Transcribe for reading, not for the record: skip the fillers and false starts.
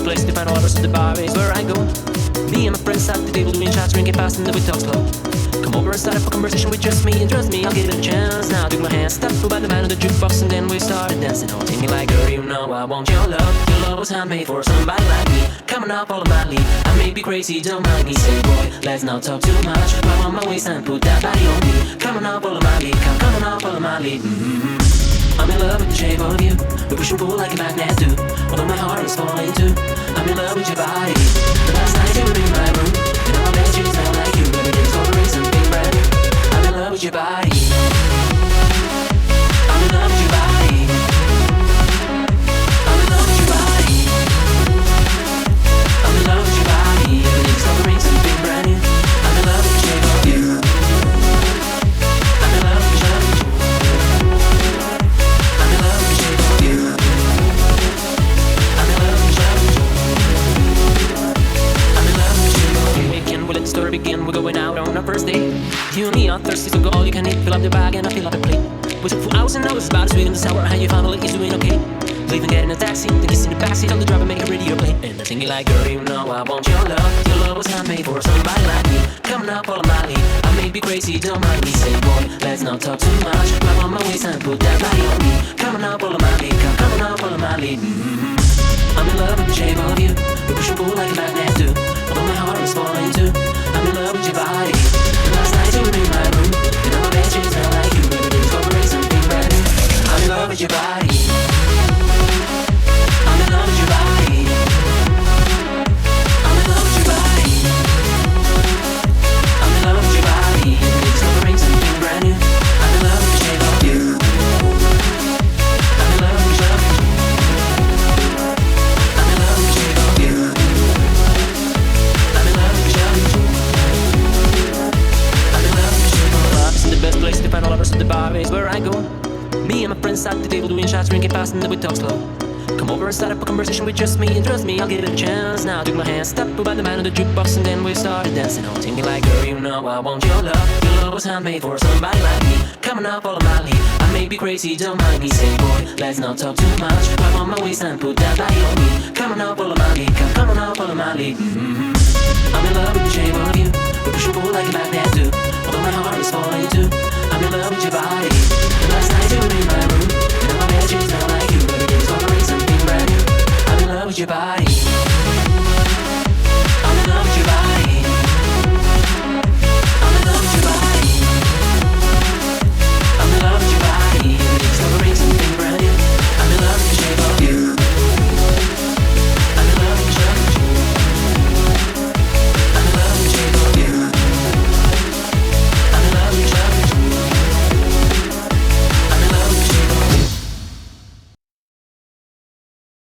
best place to find all lovers at the bar is where I go. Me and my friends at the table doing shots, drinking fast, and then we talk slow. Come over and start up a conversation with just me, and trust me, I'll give it a chance. Now took my hand, stopped by the man on the jukebox, and then we started dancing. Holding me like, girl, you know I want your love. Your love was handmade for somebody like me. Coming up, follow my lead. I may be crazy, don't mind me. Say, boy, let's not talk too much. Grab on my waist and put that body on me. Coming up, follow my lead. Coming up, follow my lead. I'm in love with the shape of you. We push and pull like a magnet do. Although my heart is falling too. I'm in love with your body. The last night you were in my room, and all that you smell like you. Every day's over something brand new. I'm in love with your body. I'm in love with your body. I'm in love with your body. I'm in love with your body. Every day's over something brand new. I'm in love with the shape of you. I'm in love with your body. Story begin, we're going out on our first date. You and me are thirsty, so go all you can eat. Fill up the bag and I fill up the plate. We took 4 hours and hours, about sweet and sour. How you family is doing okay? Leaving, getting a taxi, then kiss in the backseat on the driver, make a radio play. And I'm thinking like, girl, you know I want your love. Your love was handmade for somebody like me. Coming up, follow my lead. I may be crazy, don't mind me. Say, boy, let's not talk too much. Grab on my waist and put that body on me. Coming up, follow my lead. Coming up, follow my lead. I'm in love with the shape of you. We push and pull like a magnet do. Although my heart is falling too. I'm in love with your body. And last night you were in my room, and all my bed sheets smell like you. Every day's over something brand new. I'm in love with your body. I'm in love with your body. I'm in love with your body. I'm in love with your body. Every day's over something brand new. I'm in love with the shape of you. I'm in love with your body. I'm in love with the shape of you. I'm in love with your body. The best place to find all lovers at the bar is where I go. Me and my friends at the table doing shots, drinking fast, and then we talk slow. Come over and start up a conversation with just me, and trust me, I'll give it a chance. Now took my hand, stopped by the man on the jukebox, and then we started dancing. Holding me like, girl, you know I want your love. Your love was handmade for somebody like me. Coming up, follow my lead. I may be crazy, don't mind me. Say, boy, let's not talk too much. Grab on my waist and put that body on me. Coming up, follow my lead. Coming up, follow my lead. I'm in love with the shape of you. We push and pull like a magnet do.